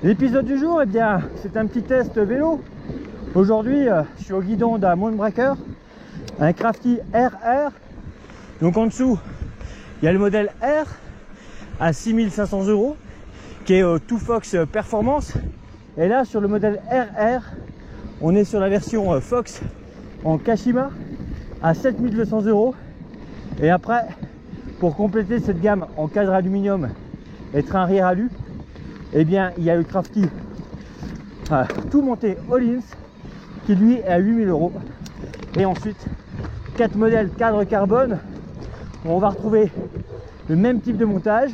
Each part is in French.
L'épisode du jour, eh bien, c'est un petit test vélo. Aujourd'hui, je suis au guidon d'un Mounbreaker, un Crafty RR. Donc en dessous, il y a le modèle R à 6500 €, qui est Two Fox Performance. Et là, sur le modèle RR, on est sur la version Fox en Kashima à 7200 €. Et après, pour compléter cette gamme en cadre aluminium et train arrière alu, eh bien, il y a le Crafty tout monté All-ins qui lui est à 8000 €. Et ensuite, 4 modèles cadre carbone où on va retrouver le même type de montage,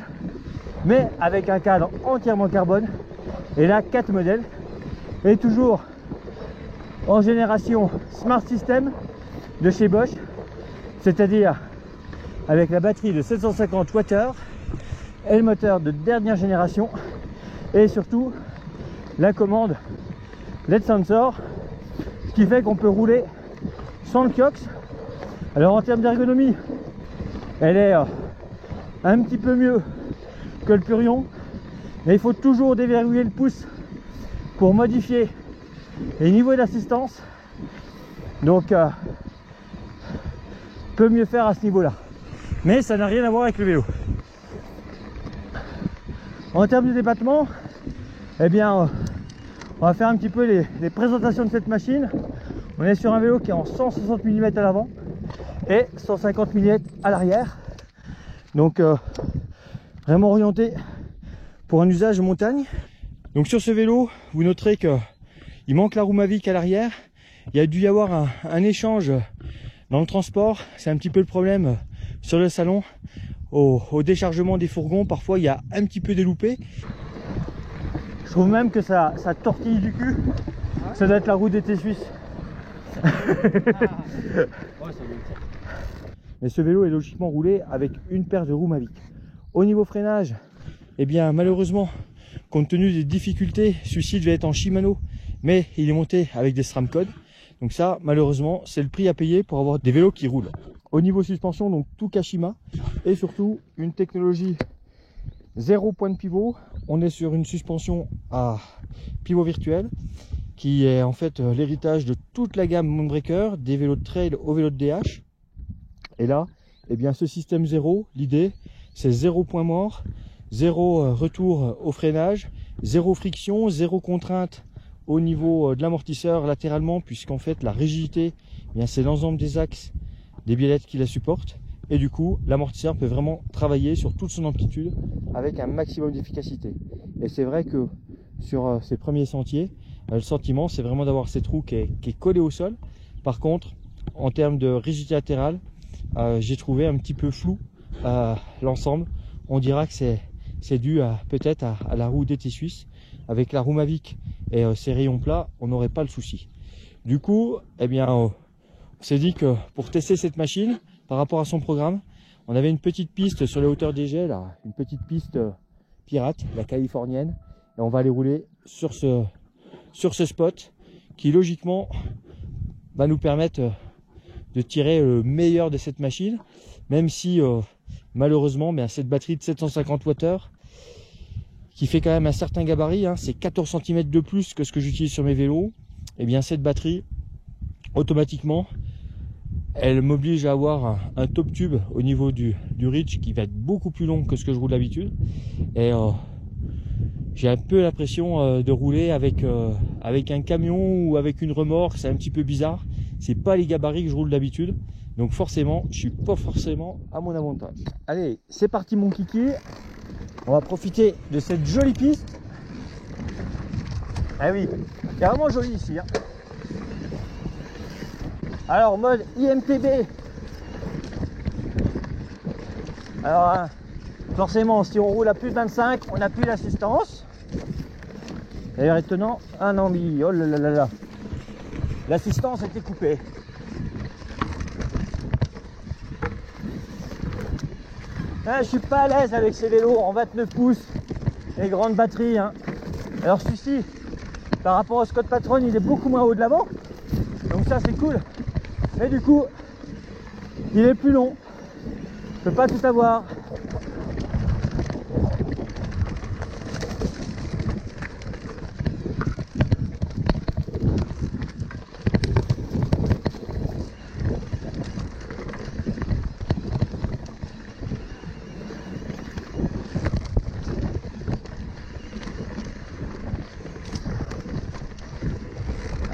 mais avec un cadre entièrement carbone. Et là, 4 modèles. Et toujours en génération Smart System de chez Bosch, c'est-à-dire avec la batterie de 750 Wh et le moteur de dernière génération, et surtout la commande LED Sensor, ce qui fait qu'on peut rouler sans le Kiox. Alors en termes d'ergonomie, elle est un petit peu mieux que le Purion, mais il faut toujours déverrouiller le pouce pour modifier les niveaux d'assistance. Donc peut mieux faire à ce niveau là, mais ça n'a rien à voir avec le vélo. En termes de débattement, eh bien on va faire un petit peu les présentations de cette machine. On est sur un vélo qui est en 160 mm à l'avant et 150 mm à l'arrière, donc vraiment orienté pour un usage de montagne. Donc sur ce vélo, vous noterez que il manque la roue Mavic à l'arrière. Il y a dû y avoir un échange dans le transport. C'est un petit peu le problème sur le salon. Au déchargement des fourgons, parfois il y a un petit peu des loupés. Je trouve même que ça tortille du cul. Ça doit être la roue d'été suisse. Mais ce vélo est logiquement roulé avec une paire de roues Mavic. Au niveau freinage, eh bien malheureusement, compte tenu des difficultés, celui-ci devait être en Shimano, mais il est monté avec des SRAM codes. Donc ça, malheureusement, c'est le prix à payer pour avoir des vélos qui roulent. Au niveau suspension, donc tout Kashima, et surtout une technologie 0 point de pivot. On est sur une suspension à pivot virtuel, qui est en fait l'héritage de toute la gamme Mounbreaker, des vélos de trail aux vélos de DH. Et là, eh bien ce système 0, l'idée, c'est 0 point mort, 0 retour au freinage, 0 friction, 0 contrainte au niveau de l'amortisseur latéralement, puisqu'en fait la rigidité, eh bien c'est l'ensemble des axes des biellettes qui la supportent, et du coup l'amortisseur peut vraiment travailler sur toute son amplitude avec un maximum d'efficacité. Et c'est vrai que sur ces premiers sentiers, le sentiment c'est vraiment d'avoir cette roue qui est collée au sol. Par contre, en termes de rigidité latérale, j'ai trouvé un petit peu flou l'ensemble. On dira que c'est dû peut-être à la roue d'été suisse. Avec la roue Mavic et ses rayons plats, on n'aurait pas le souci. Du coup, eh bien, on s'est dit que pour tester cette machine, par rapport à son programme, on avait une petite piste sur les hauteurs des Gets, là, une petite piste pirate, la californienne, et on va aller rouler sur ce spot qui logiquement va nous permettre de tirer le meilleur de cette machine, même si malheureusement cette batterie de 750 Wh qui fait quand même un certain gabarit, hein, c'est 14 cm de plus que ce que j'utilise sur mes vélos, et bien cette batterie automatiquement elle m'oblige à avoir un top tube au niveau du reach qui va être beaucoup plus long que ce que je roule d'habitude. Et j'ai un peu l'impression de rouler avec un camion ou avec une remorque. C'est un petit peu bizarre, c'est pas les gabarits que je roule d'habitude, donc forcément je suis pas forcément à mon avantage. Allez, c'est parti mon kiki, on va profiter de cette jolie piste. Ah oui, c'est vraiment joli ici, hein. Alors mode IMTB. Alors forcément si on roule à plus de 25, on n'a plus l'assistance. D'ailleurs étonnant, ah non mais oh là là là là, l'assistance était coupée. Ah, je suis pas à l'aise avec ces vélos en 29 pouces et grande batterie, hein. Alors celui-ci, par rapport au Scott Patron, il est beaucoup moins haut de l'avant, donc ça c'est cool. Mais du coup, il est plus long. Je peux pas tout avoir.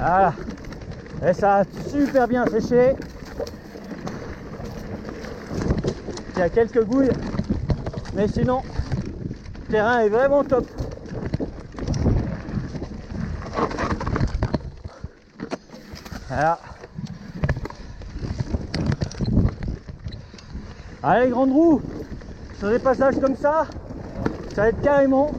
Voilà. Et ça a super bien séché. Il y a quelques gouilles, mais sinon, le terrain est vraiment top. Voilà. Allez, grande roue, sur des passages comme ça va être carrément.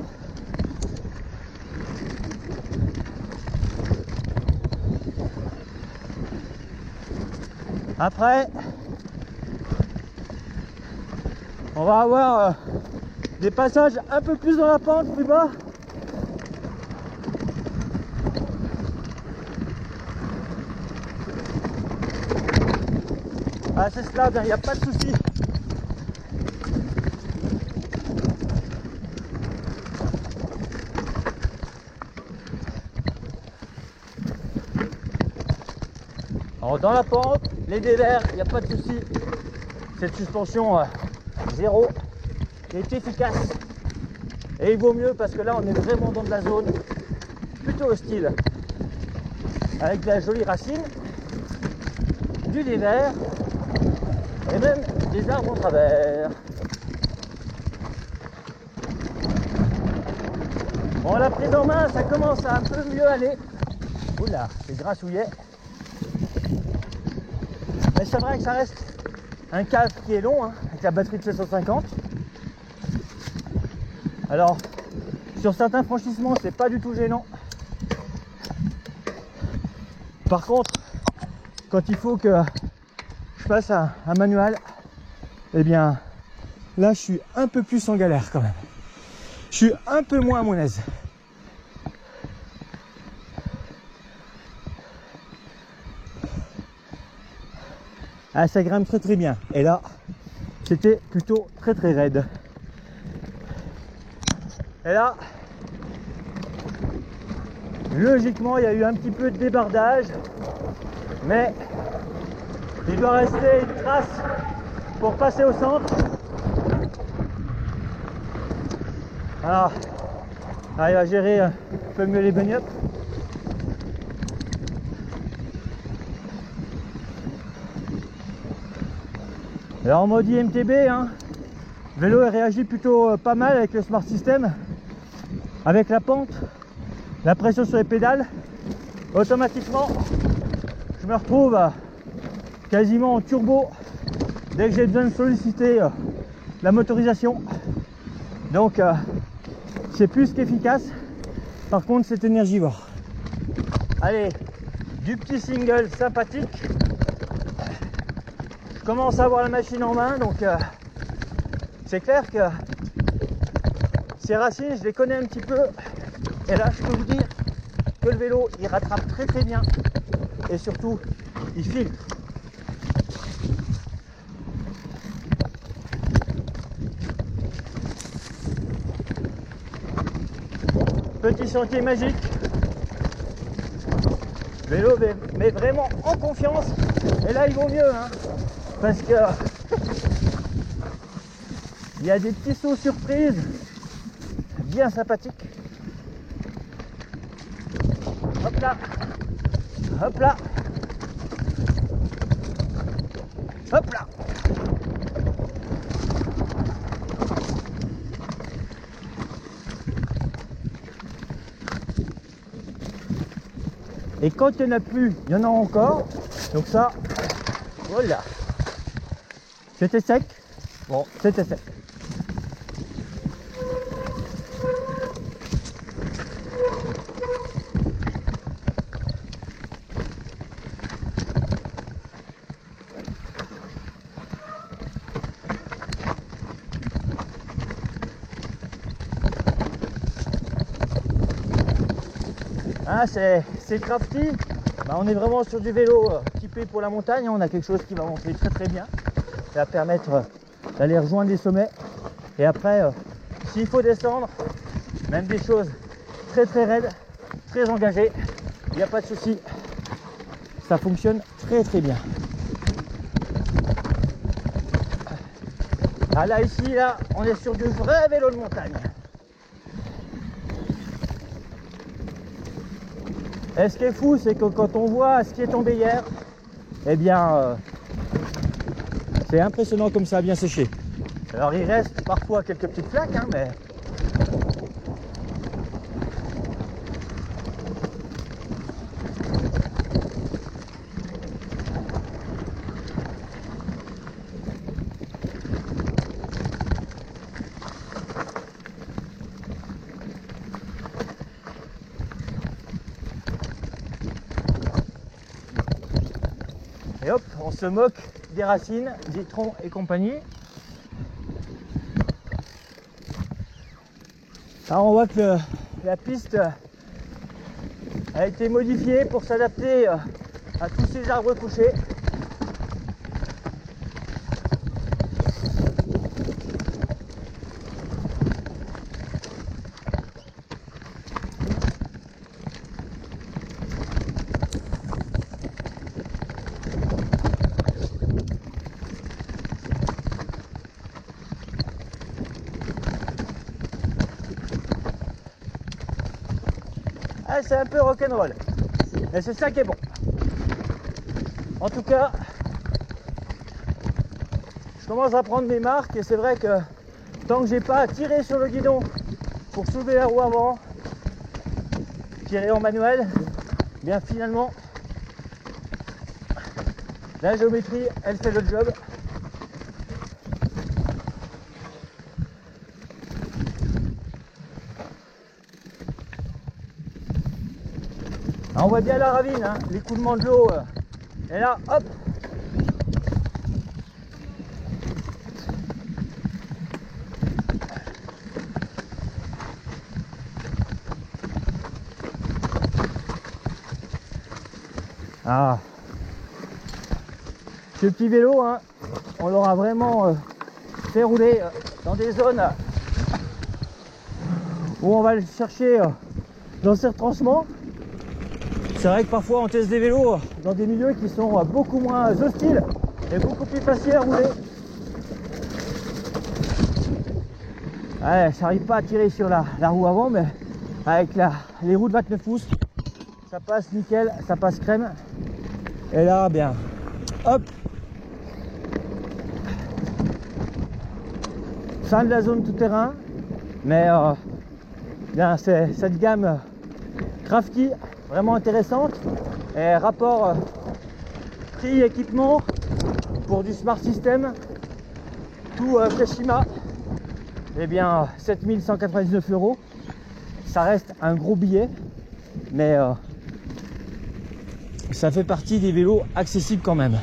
Après, on va avoir des passages un peu plus dans la pente, plus bas. Ah, c'est cela, il n'y a pas de souci. Alors, dans la pente, les dévers, il n'y a pas de souci. Cette suspension 0 est efficace. Et il vaut mieux parce que là, on est vraiment dans de la zone plutôt hostile. Avec de la jolie racine, du dévers et même des arbres en travers. Bon, la prise en main, ça commence à un peu mieux aller. Oula, c'est grassouillet. Mais c'est vrai que ça reste un casque qui est long, hein, avec la batterie de 750. Alors, sur certains franchissements, c'est pas du tout gênant. Par contre, quand il faut que je fasse un manuel, eh bien, là, je suis un peu plus en galère quand même. Je suis un peu moins à mon aise. Ah, ça grimpe très très bien. Et là, c'était plutôt très très raide. Et là, logiquement, il y a eu un petit peu de débardage, mais il doit rester une trace pour passer au centre. Alors, arrive à gérer un peu mieux les bunny-up. Alors en mode IMTB, hein, le vélo réagit plutôt pas mal avec le Smart System. Avec la pente, la pression sur les pédales, automatiquement, je me retrouve quasiment en turbo dès que j'ai besoin de solliciter la motorisation. Donc c'est plus qu'efficace. Par contre, c'est énergivore. Allez, du petit single sympathique. Je commence à avoir la machine en main, donc c'est clair que ces racines, je les connais un petit peu. Et là, je peux vous dire que le vélo, il rattrape très très bien. Et surtout, il filtre. Petit sentier magique. Le vélo met vraiment en confiance. Et là, il vaut mieux, hein, parce que il y a des petits sauts surprises bien sympathiques. Hop là, hop là, hop là. Et quand il n'y en a plus, il y en a encore. Donc ça, voilà. C'était sec. Bon, c'était sec. Ah, c'est crafty. Bah, on est vraiment sur du vélo typé pour la montagne. On a quelque chose qui va monter très très bien. Ça va permettre d'aller rejoindre les sommets. Et après, s'il faut descendre, même des choses très très raides, très engagées, il n'y a pas de souci. Ça fonctionne très très bien. Ah là, ici, là, on est sur du vrai vélo de montagne. Et ce qui est fou, c'est que quand on voit ce qui est tombé hier, eh bien, c'est impressionnant comme ça a bien séché. Alors il reste parfois quelques petites flaques, hein, mais... Et hop, on se moque des racines, des troncs et compagnie. Alors on voit que la piste a été modifiée pour s'adapter à tous ces arbres couchés. Ah, c'est un peu rock'n'roll, mais c'est ça qui est bon. En tout cas, je commence à prendre mes marques et c'est vrai que tant que j'ai pas tiré sur le guidon pour soulever la roue avant, tirer en manuel, bien finalement la géométrie elle fait le job. Alors on voit bien la ravine, hein, l'écoulement de l'eau. Et là, hop! Ah! Ce petit vélo, hein, on l'aura vraiment fait rouler dans des zones où on va le chercher dans ces retranchements. C'est vrai que parfois on teste des vélos dans des milieux qui sont beaucoup moins hostiles et beaucoup plus faciles à rouler. Ouais, j'arrive pas à tirer sur la roue avant, mais avec les roues de 29 pouces, ça passe nickel, ça passe crème. Et là, bien, hop, fin de la zone tout terrain, mais bien, c'est cette gamme Crafty vraiment intéressante et rapport prix équipement pour du smart system tout Kashima, et bien 7199 €. Ça reste un gros billet, mais ça fait partie des vélos accessibles quand même.